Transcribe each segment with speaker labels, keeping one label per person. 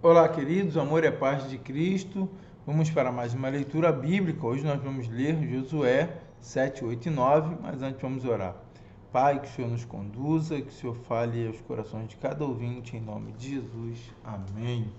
Speaker 1: Olá, queridos, o amor e a paz de Cristo. Vamos para mais uma leitura bíblica. Hoje nós vamos ler Josué 7, 8 e 9, mas antes vamos orar. Pai, que o Senhor nos conduza, que o Senhor fale aos corações de cada ouvinte, em nome de Jesus. Amém.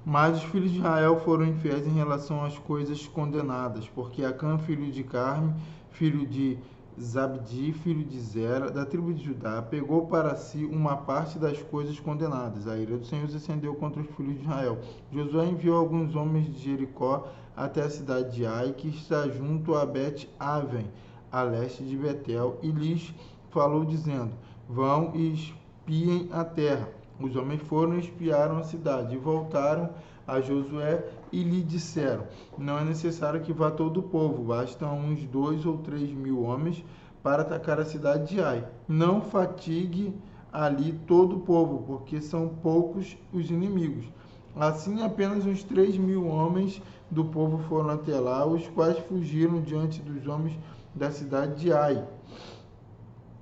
Speaker 1: Mas os filhos de Israel foram infiéis em relação às coisas condenadas, porque Acã, filho de Carme, filho de Zabdi, filho de Zera, da tribo de Judá, pegou para si uma parte das coisas condenadas. A ira do Senhor se acendeu contra os filhos de Israel. Josué enviou alguns homens de Jericó até a cidade de Ai, que está junto a Bet-Aven, a leste de Betel, e lhes falou, dizendo: Vão e espiem a terra. Os homens foram e espiaram a cidade e voltaram a Josué e lhe disseram: Não é necessário que vá todo o povo, bastam uns 2 ou 3 mil homens para atacar a cidade de Ai. Não fatigue ali todo o povo, porque são poucos os inimigos. Assim, apenas uns 3 mil homens do povo foram até lá, os quais fugiram diante dos homens da cidade de Ai.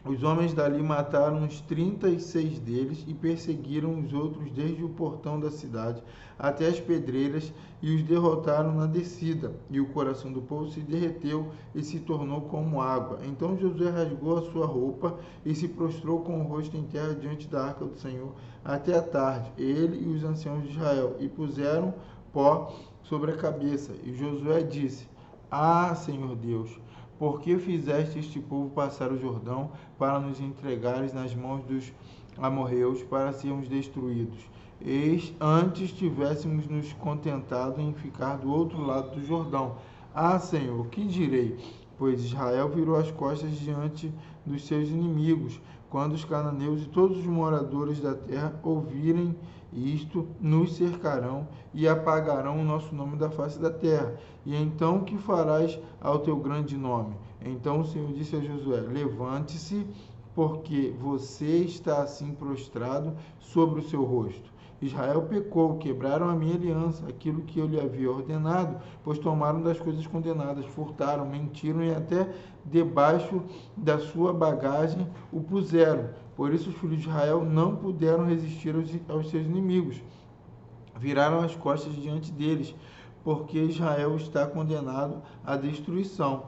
Speaker 1: Os homens dali mataram uns 36 deles e perseguiram os outros desde o portão da cidade até as pedreiras e os derrotaram na descida. E o coração do povo se derreteu e se tornou como água. Então Josué rasgou a sua roupa e se prostrou com o rosto em terra diante da arca do Senhor até a tarde, ele e os anciãos de Israel, e puseram pó sobre a cabeça. E Josué disse: Ah, Senhor Deus, por que fizeste este povo passar o Jordão para nos entregares nas mãos dos amorreus para sermos destruídos? Antes tivéssemos nos contentado em ficar do outro lado do Jordão. Ah, Senhor, que direi? Pois Israel virou as costas diante dos seus inimigos. Quando os cananeus e todos os moradores da terra ouvirem isto, nos cercarão e apagarão o nosso nome da face da terra. E então o que farás ao teu grande nome? Então o Senhor disse a Josué: Levante-se, porque você está assim prostrado sobre o seu rosto. Israel pecou, quebraram a minha aliança, aquilo que eu lhe havia ordenado, pois tomaram das coisas condenadas, furtaram, mentiram e até debaixo da sua bagagem o puseram. Por isso os filhos de Israel não puderam resistir aos seus inimigos. Viraram as costas diante deles, porque Israel está condenado à destruição.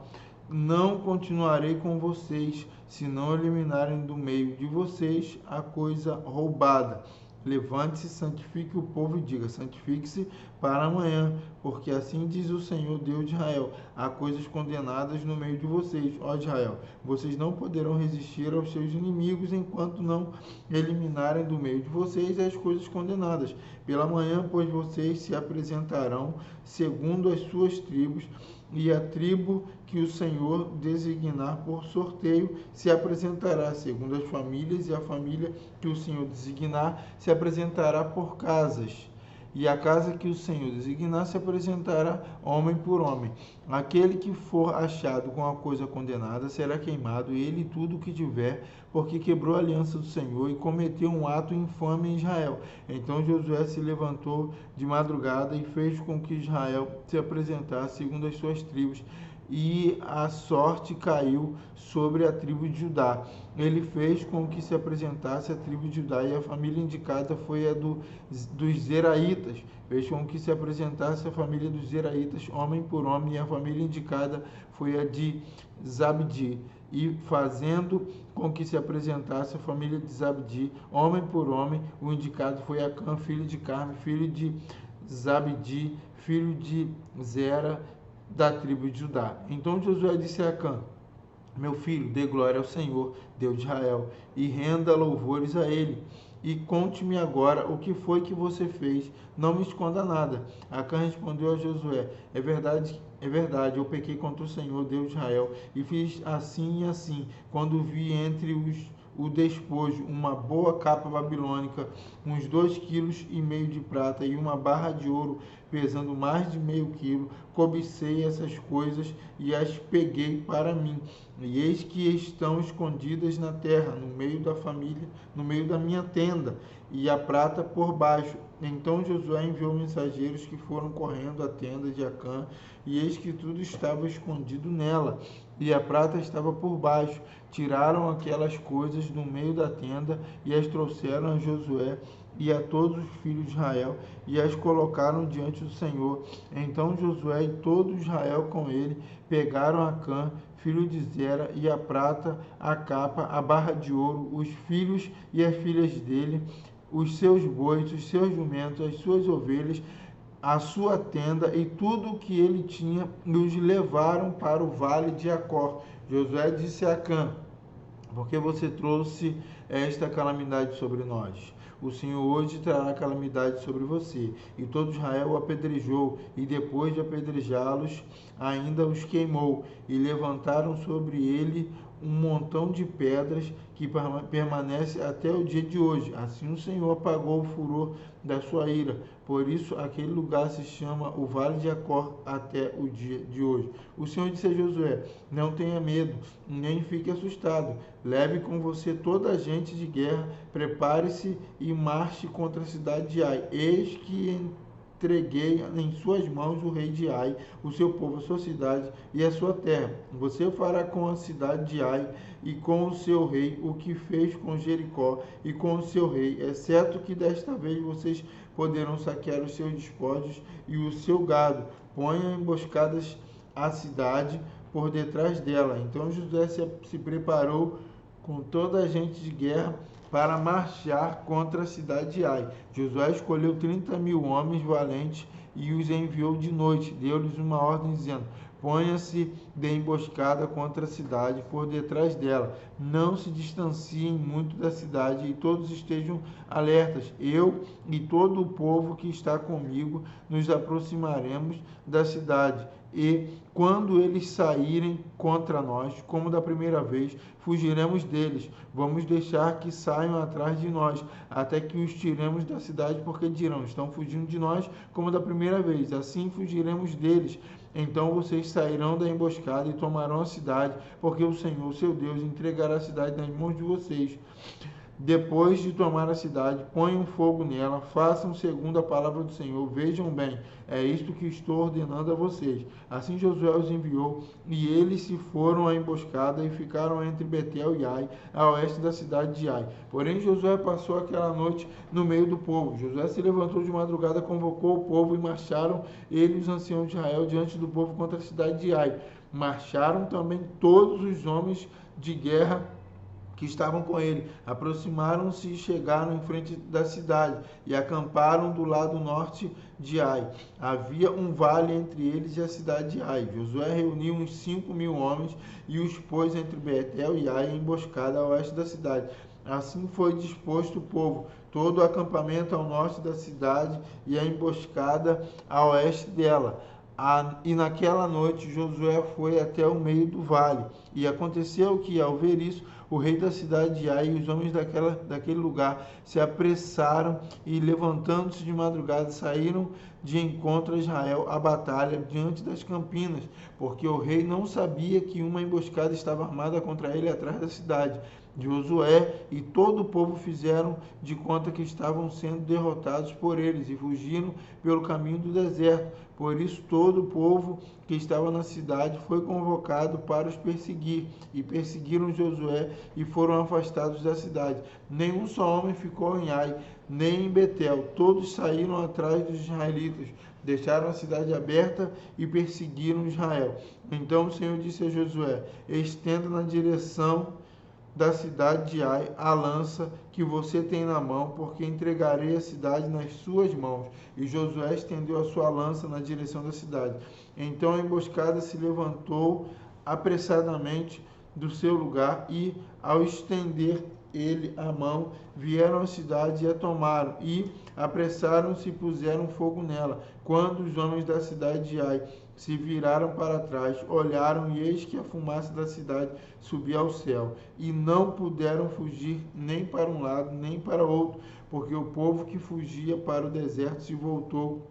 Speaker 1: Não continuarei com vocês, se não eliminarem do meio de vocês a coisa roubada. Levante-se, santifique o povo e diga: santifique-se para amanhã, porque assim diz o Senhor Deus de Israel: há coisas condenadas no meio de vocês, ó Israel. Vocês não poderão resistir aos seus inimigos enquanto não eliminarem do meio de vocês as coisas condenadas. Pela manhã, pois, vocês se apresentarão segundo as suas tribos, e a tribo que o Senhor designar por sorteio se apresentará segundo as famílias, e a família que o Senhor designar se apresentará por casas, e a casa que o Senhor designar se apresentará homem por homem. Aquele que for achado com a coisa condenada será queimado, ele e tudo o que tiver, porque quebrou a aliança do Senhor e cometeu um ato infame em Israel. Então Josué se levantou de madrugada e fez com que Israel se apresentasse segundo as suas tribos, e a sorte caiu sobre a tribo de Judá. Ele fez com que se apresentasse a tribo de Judá, e a família indicada foi a dos Zeraitas. Fez com que se apresentasse a família dos Zeraitas, homem por homem, e a família indicada foi a de Zabdi. E fazendo com que se apresentasse a família de Zabdi, homem por homem, o indicado foi Acã, filho de Carme, filho de Zabdi, filho de Zera, da tribo de Judá. Então Josué disse a Acã: Meu filho, dê glória ao Senhor, Deus de Israel, e renda louvores a ele. E conte-me agora o que foi que você fez, não me esconda nada. Acã respondeu a Josué: é verdade, eu pequei contra o Senhor, Deus de Israel, e fiz assim e assim, quando vi entre o despojo uma boa capa babilônica, uns 2,5 kg de prata e uma barra de ouro pesando mais de meio quilo. Cobicei essas coisas e as peguei para mim, e eis que estão escondidas na terra, no meio da família, no meio da minha tenda, e a prata por baixo. Então Josué enviou mensageiros que foram correndo à tenda de Acã, e eis que tudo estava escondido nela, e a prata estava por baixo. Tiraram aquelas coisas do meio da tenda e as trouxeram a Josué e a todos os filhos de Israel, e as colocaram diante do Senhor. Então Josué e todo Israel com ele pegaram Acã, filho de Zera, e a prata, a capa, a barra de ouro, os filhos e as filhas dele, os seus bois, os seus jumentos, as suas ovelhas, a sua tenda e tudo o que ele tinha, e os levaram para o vale de Acor. Josué disse a Acã: porque você trouxe esta calamidade sobre nós? O Senhor hoje trará calamidade sobre você. E todo Israel o apedrejou, e depois de apedrejá-los, ainda os queimou, e levantaram sobre ele um montão de pedras que permanece até o dia de hoje. Assim o Senhor apagou o furor da sua ira. Por isso aquele lugar se chama o Vale de Acor até o dia de hoje. O Senhor disse a Josué: não tenha medo, nem fique assustado. Leve com você toda a gente de guerra, prepare-se e marche contra a cidade de Ai. Eis que entreguei em suas mãos o rei de Ai, o seu povo, a sua cidade e a sua terra. Você fará com a cidade de Ai e com o seu rei o que fez com Jericó e com o seu rei, exceto que desta vez vocês poderão saquear os seus despojos e o seu gado. Ponham emboscadas à cidade por detrás dela. Então Josué se preparou com toda a gente de guerra para marchar contra a cidade de Ai. Josué escolheu 30.000 homens valentes e os enviou de noite. Deu-lhes uma ordem dizendo: ponha-se de emboscada contra a cidade por detrás dela. Não se distanciem muito da cidade e todos estejam alertas. Eu e todo o povo que está comigo nos aproximaremos da cidade. E quando eles saírem contra nós, como da primeira vez, fugiremos deles. Vamos deixar que saiam atrás de nós, até que os tiremos da cidade, porque dirão: estão fugindo de nós como da primeira vez. Assim fugiremos deles. Então vocês sairão da emboscada e tomarão a cidade, porque o Senhor, seu Deus, entregará a cidade nas mãos de vocês. Depois de tomar a cidade, ponham fogo nela, façam segundo a palavra do Senhor. Vejam bem, é isto que estou ordenando a vocês. Assim Josué os enviou, e eles se foram à emboscada e ficaram entre Betel e Ai, a oeste da cidade de Ai. Porém Josué passou aquela noite no meio do povo. Josué se levantou de madrugada, convocou o povo, e marcharam ele e os anciãos de Israel diante do povo contra a cidade de Ai. Marcharam também todos os homens de guerra que estavam com ele, aproximaram-se e chegaram em frente da cidade e acamparam do lado norte de Ai. Havia um vale entre eles e a cidade de Ai. Josué reuniu uns 5.000 homens e os pôs entre Betel e Ai, emboscada a oeste da cidade. Assim foi disposto o povo, todo o acampamento ao norte da cidade e a emboscada a oeste dela. E naquela noite Josué foi até o meio do vale. E aconteceu que, ao ver isso, o rei da cidade de Ai e os homens daquele lugar se apressaram e, levantando-se de madrugada, saíram de encontro a Israel à batalha diante das campinas, porque o rei não sabia que uma emboscada estava armada contra ele atrás da cidade. Josué e todo o povo fizeram de conta que estavam sendo derrotados por eles e fugiram pelo caminho do deserto. Por isso todo o povo que estava na cidade foi convocado para os perseguir, e perseguiram Josué e foram afastados da cidade. Nenhum só homem ficou em Ai, nem em Betel. Todos saíram atrás dos israelitas, deixaram a cidade aberta e perseguiram Israel. Então o Senhor disse a Josué: estenda na direção da cidade de Ai a lança que você tem na mão, porque entregarei a cidade nas suas mãos. E Josué estendeu a sua lança na direção da cidade. Então a emboscada se levantou apressadamente do seu lugar e, ao estender ele a mão, vieram à cidade e a tomaram, e apressaram-se e puseram fogo nela. Quando os homens da cidade de Ai se viraram para trás, olharam, e eis que a fumaça da cidade subia ao céu, e não puderam fugir nem para um lado nem para outro, porque o povo que fugia para o deserto se voltou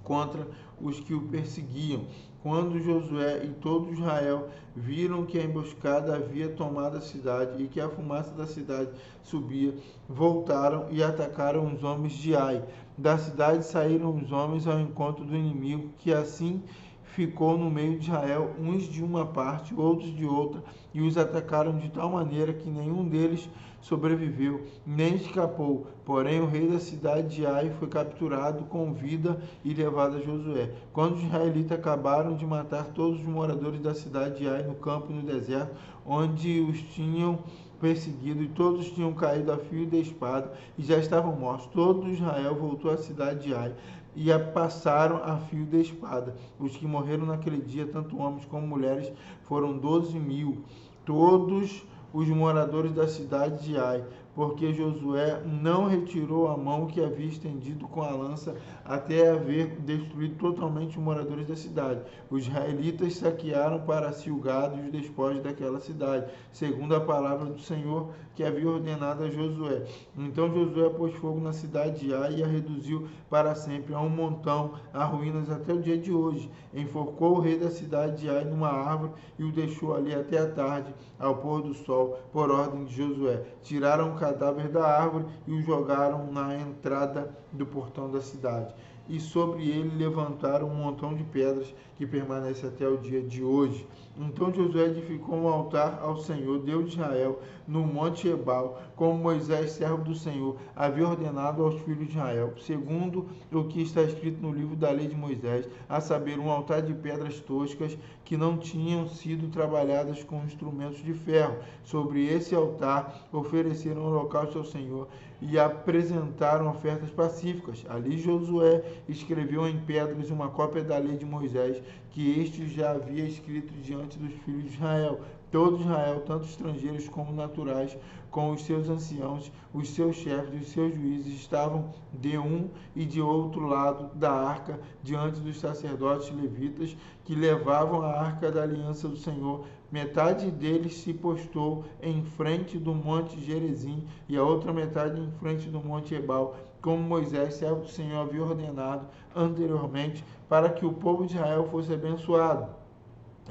Speaker 1: contra os que o perseguiam. Quando Josué e todo Israel viram que a emboscada havia tomado a cidade e que a fumaça da cidade subia, voltaram e atacaram os homens de Ai. Da cidade saíram os homens ao encontro do inimigo, que assim ficou no meio de Israel, uns de uma parte, outros de outra, e os atacaram de tal maneira que nenhum deles sobreviveu, nem escapou. Porém, o rei da cidade de Ai foi capturado com vida e levado a Josué. Quando os israelitas acabaram de matar todos os moradores da cidade de Ai no campo e no deserto, onde os tinham perseguido, e todos tinham caído a fio de espada e já estavam mortos, todo Israel voltou à cidade de Ai e a passaram a fio de espada. Os que morreram naquele dia, tanto homens como mulheres, foram 12.000, todos os moradores da cidade de Ai, porque Josué não retirou a mão que havia estendido com a lança até haver destruído totalmente os moradores da cidade. Os israelitas saquearam para si o gado e os despojos daquela cidade, segundo a palavra do Senhor que havia ordenado a Josué. Então Josué pôs fogo na cidade de Ai e a reduziu para sempre a um montão, a ruínas até o dia de hoje. Enforcou o rei da cidade de Ai numa árvore e o deixou ali até a tarde, ao pôr do sol, por ordem de Josué. Tiraram o cadáver da árvore e o jogaram na entrada do portão da cidade. E sobre ele levantaram um montão de pedras que permanece até o dia de hoje. Então Josué edificou um altar ao Senhor, Deus de Israel, no monte Ebal, como Moisés, servo do Senhor, havia ordenado aos filhos de Israel, segundo o que está escrito no livro da lei de Moisés, a saber, um altar de pedras toscas que não tinham sido trabalhadas com instrumentos de ferro. Sobre esse altar ofereceram holocausto ao Senhor e apresentaram ofertas pacíficas. Ali Josué escreveu em pedras uma cópia da lei de Moisés, que este já havia escrito diante dos filhos de Israel. Todo Israel, tanto estrangeiros como naturais, com os seus anciãos, os seus chefes e os seus juízes, estavam de um e de outro lado da arca, diante dos sacerdotes levitas, que levavam a arca da aliança do Senhor. Metade deles se postou em frente do monte Gerizim e a outra metade em frente do monte Ebal, como Moisés, servo do Senhor, havia ordenado anteriormente, para que o povo de Israel fosse abençoado.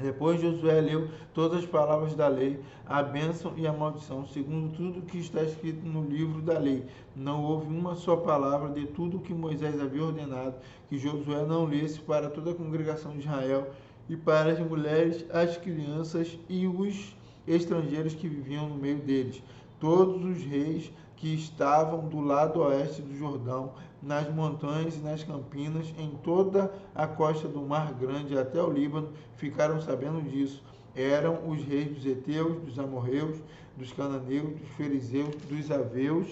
Speaker 1: Depois Josué leu todas as palavras da lei, a bênção e a maldição, segundo tudo que está escrito no livro da lei. Não houve uma só palavra de tudo o que Moisés havia ordenado, que Josué não lesse para toda a congregação de Israel, e para as mulheres, as crianças e os estrangeiros que viviam no meio deles. Todos os reis que estavam do lado oeste do Jordão, nas montanhas e nas campinas, em toda a costa do Mar Grande até o Líbano, ficaram sabendo disso. Eram os reis dos heteus, dos amorreus, dos cananeus, dos fariseus, dos aveus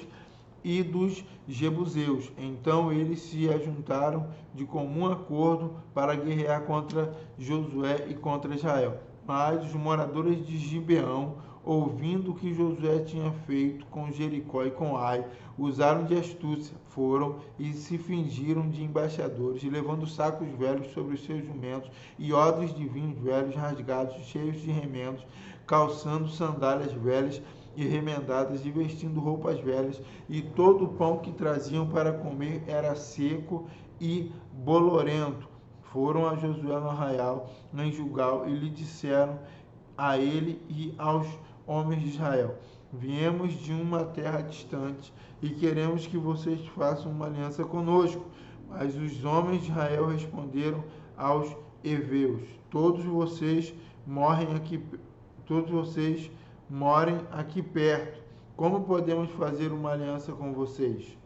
Speaker 1: e dos jebuseus. Então eles se ajuntaram de comum acordo para guerrear contra Josué e contra Israel. Mas os moradores de Gibeão, ouvindo o que Josué tinha feito com Jericó e com Ai, usaram de astúcia, foram e se fingiram de embaixadores, levando sacos velhos sobre os seus jumentos e odres de vinhos velhos rasgados, cheios de remendos, calçando sandálias velhas e remendadas e vestindo roupas velhas, e todo o pão que traziam para comer era seco e bolorento. Foram a Josué no arraial, em Gilgal, e lhe disseram a ele e aos homens de Israel: viemos de uma terra distante e queremos que vocês façam uma aliança conosco. Mas os homens de Israel responderam aos heveus: todos vocês morem aqui perto. Como podemos fazer uma aliança com vocês?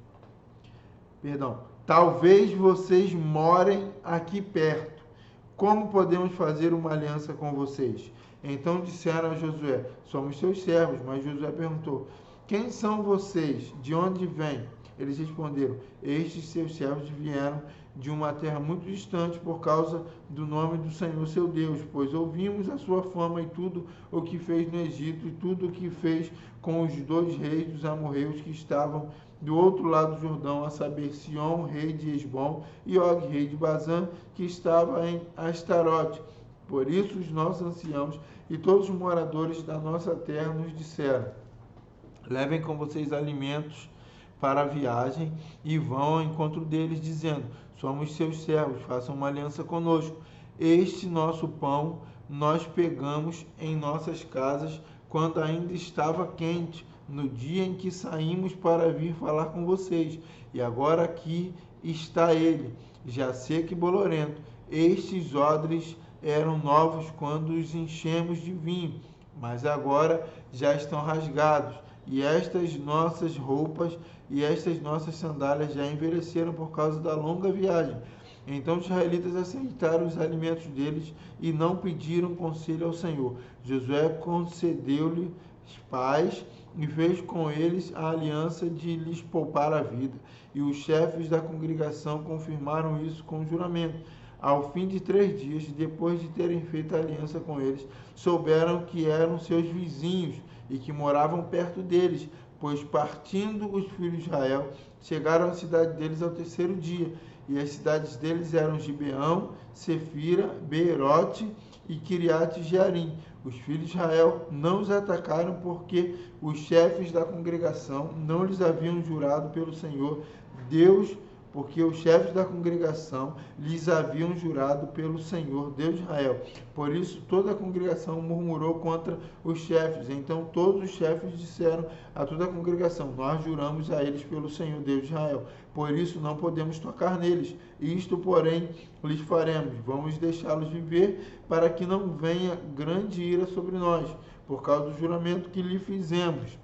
Speaker 1: Talvez vocês morem aqui perto. Como podemos fazer uma aliança com vocês? Então disseram a Josué: somos seus servos. Mas Josué perguntou: quem são vocês? De onde vêm? Eles responderam: estes seus servos vieram de uma terra muito distante por causa do nome do Senhor seu Deus, pois ouvimos a sua fama e tudo o que fez no Egito e tudo o que fez com os 2 reis dos amorreus que estavam do outro lado do Jordão, a saber, Sion, rei de Hesbom, e Og, rei de Bazã, que estava em Astarote. Por isso os nossos anciãos e todos os moradores da nossa terra nos disseram: levem com vocês alimentos para a viagem e vão ao encontro deles, dizendo: somos seus servos, façam uma aliança conosco. Este nosso pão nós pegamos em nossas casas quando ainda estava quente, no dia em que saímos para vir falar com vocês. E agora aqui está ele, já seco e bolorento. Estes odres eram novos quando os enchemos de vinho, mas agora já estão rasgados, e estas nossas roupas e estas nossas sandálias já envelheceram por causa da longa viagem. Então os israelitas aceitaram os alimentos deles e não pediram conselho ao Senhor. Josué concedeu-lhes paz e fez com eles a aliança de lhes poupar a vida. E os chefes da congregação confirmaram isso com juramento. Ao fim de 3 dias, depois de terem feito a aliança com eles, souberam que eram seus vizinhos e que moravam perto deles, pois partindo os filhos de Israel, chegaram à cidade deles ao 3º dia. E as cidades deles eram Gibeão, Sefira, Beerote e Kiriate Jearim. Os filhos de Israel não os atacaram porque os chefes da congregação não lhes haviam jurado pelo Senhor Deus, porque os chefes da congregação lhes haviam jurado pelo Senhor Deus de Israel. Por isso toda a congregação murmurou contra os chefes. Então todos os chefes disseram a toda a congregação: nós juramos a eles pelo Senhor Deus de Israel, por isso não podemos tocar neles. Isto, porém, lhes faremos: vamos deixá-los viver, para que não venha grande ira sobre nós, por causa do juramento que lhe fizemos.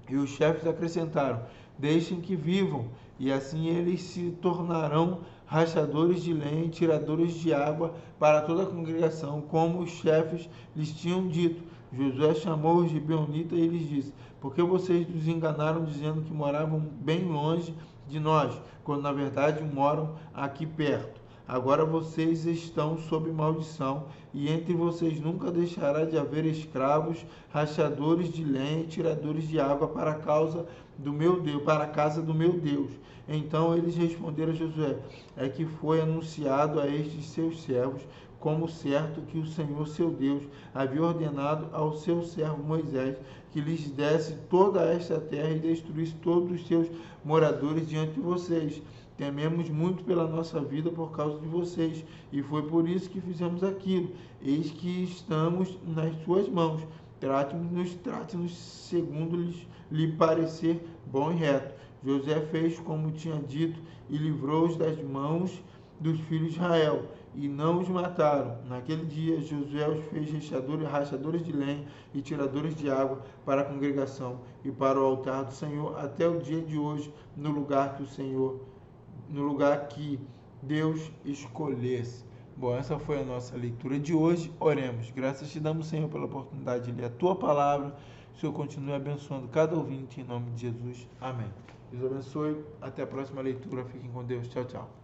Speaker 1: E os chefes acrescentaram: deixem que vivam, e assim eles se tornarão rachadores de lenha e tiradores de água para toda a congregação, como os chefes lhes tinham dito. Josué chamou os gibeonitas e lhes disse: por que vocês nos enganaram dizendo que moravam bem longe de nós, quando na verdade moram aqui perto? Agora vocês estão sob maldição, e entre vocês nunca deixará de haver escravos, rachadores de lenha e tiradores de água para a casa do meu Deus. Então eles responderam a Josué: é que foi anunciado a estes seus servos como certo que o Senhor seu Deus havia ordenado ao seu servo Moisés que lhes desse toda esta terra e destruísse todos os seus moradores diante de vocês. Tememos muito pela nossa vida por causa de vocês, e foi por isso que fizemos aquilo. Eis que estamos nas suas mãos. Trate-nos segundo lhe parecer bom e reto. José fez como tinha dito e livrou-os das mãos dos filhos de Israel, e não os mataram. Naquele dia Josué os fez rachadores de lenha e tiradores de água para a congregação e para o altar do Senhor até o dia de hoje, no lugar que Deus escolhesse. Bom, essa foi a nossa leitura de hoje. Oremos. Graças te damos, Senhor, pela oportunidade de ler a tua palavra. O Senhor continue abençoando cada ouvinte em nome de Jesus. Amém. Deus abençoe. Até a próxima leitura. Fiquem com Deus. Tchau, tchau.